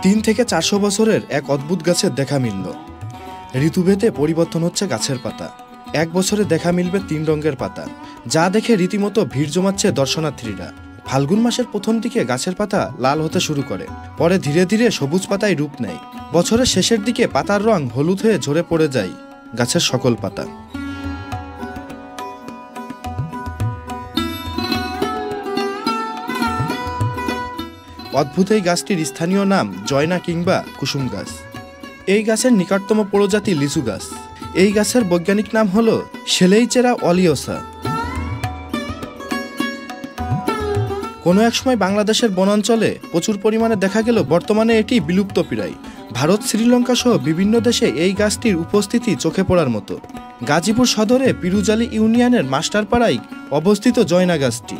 3 থেকে 400 বছরের এক অদ্ভুত গাছের দেখা মিলল। ঋতুভেদে পরিবর্তন হচ্ছে গাছের পাতা। 1 বছরে দেখা মিলবে 3 রঙের পাতা, যা দেখে রীতিমতো ভিড় জমাচ্ছে দর্শনার্থীরা। ফাল্গুন মাসের প্রথম দিকে গাছের পাতা লাল হতে শুরু করে, পরে ধীরে ধীরে সবুজ পাতায় রূপ নেয়। বছরের শেষের দিকে পাতার রং হলুদ হয়ে ঝরে পড়ে যায় গাছের সকল পাতা। অদ্ভুত এই গাছটির স্থানীয় নাম জয়না কিংবা কুসুম গাছ। এই গাছের নিকটতম প্রজাতি লিচু গাছ। এই গাছের বৈজ্ঞানিক নাম হল সেলেইচেরা অলিওসা। কোনো এক সময় বাংলাদেশের বনাঞ্চলে প্রচুর পরিমাণে দেখা গেল, বর্তমানে এটি বিলুপ্তপ্রায়। ভারত, শ্রীলঙ্কা সহ বিভিন্ন দেশে এই গাছটির উপস্থিতি চোখে পড়ার মতো। গাজীপুর সদরে পিরুজালি ইউনিয়নের মাস্টারপাড়ায় অবস্থিত জয়না গাছটি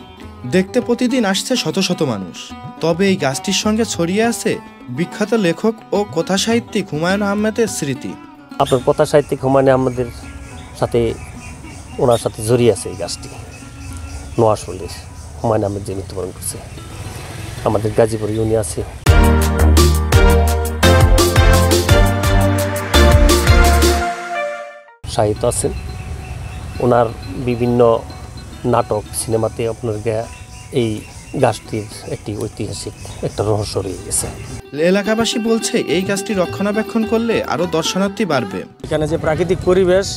দেখতে প্রতিদিন আসছে শত শত মানুষ। তবে এই গাছটির সঙ্গে ছড়িয়ে আছে বিখ্যাত লেখক ও কথা সাহিত্যিক হুমায়ুন আহমেদের স্মৃতি। আপনার কথা সাহিত্যিক হুমায়ুন আহমেদের সাথে ওনার সাথে জড়িয়ে আছে এই গাছটি। নোয়াশলীর হুমায়ুন আহমেদ যে মৃত্যুবরণ করছে, আমাদের গাজীপুর ইউনিয়ন আছে। সাহিত্য আছেন ওনার বিভিন্ন নাটক, সিনেমাতে আপনার এই গাছটির একটি ঐতিহাসিক একটা রহস্য রয়ে গেছে। এলাকাবাসী বলছে এই গাছটি রক্ষণাবেক্ষণ করলে আরও দর্শনার্থী বাড়বে। এখানে যে প্রাকৃতিক পরিবেশ,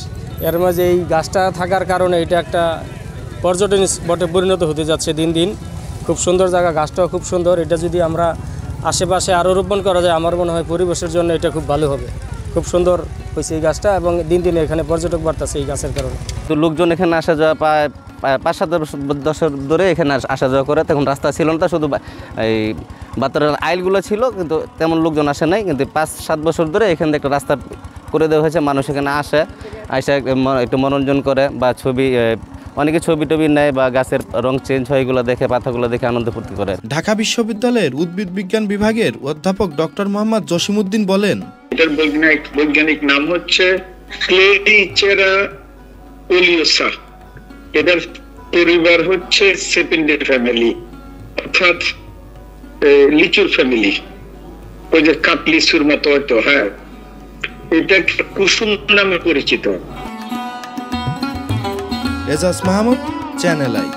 এর মাঝে এই গাছটা থাকার কারণে এটা একটা পর্যটন স্পটে পরিণত হতে যাচ্ছে দিন দিন। খুব সুন্দর জায়গা, গাছটাও খুব সুন্দর। এটা যদি আমরা আশেপাশে আরও রোপণ করা যায়, আমার মনে হয় পরিবেশের জন্য এটা খুব ভালো হবে। খুব সুন্দর হয়েছে এই গাছটা এবং দিন দিন এখানে পর্যটক বাড়তেছে এই গাছের কারণে। তো লোকজন এখানে আসা যাওয়া প্রায় 5-7 বছর ধরে এখানে আসা যাওয়া করে। তখন রাস্তা ছিল না, শুধু এই বাতারের আইলগুলো ছিল, কিন্তু তেমন লোকজন আসে নাই। কিন্তু 5-7 বছর ধরে এখান থেকে একটা রাস্তা করে দেওয়া হয়েছে। মানুষ এখানে আসে একটু মনোরঞ্জন করে বা অনেকে ছবি টবি নেয় বা গাছের রং চেঞ্জ হয়, এগুলো দেখে, পাতাগুলো দেখে আনন্দ ফুর্তি করে। ঢাকা বিশ্ববিদ্যালয়ের উদ্ভিদ বিজ্ঞান বিভাগের অধ্যাপক ডক্টর মোহাম্মদ জসিমউদ্দিন বলেন, এটার বৈজ্ঞানিক নাম হচ্ছে সেলেইচেরা অলিওসা। এটার পরিবার হচ্ছে সেপিন্ডে ফ্যামিলি, অর্থাৎ লিচুর ফ্যামিলি। ওই যে কাপ লিচুর মতো হয়তো। হ্যাঁ, এটা কুসুম নামে পরিচিত। Ejaz Mahmud, channel I.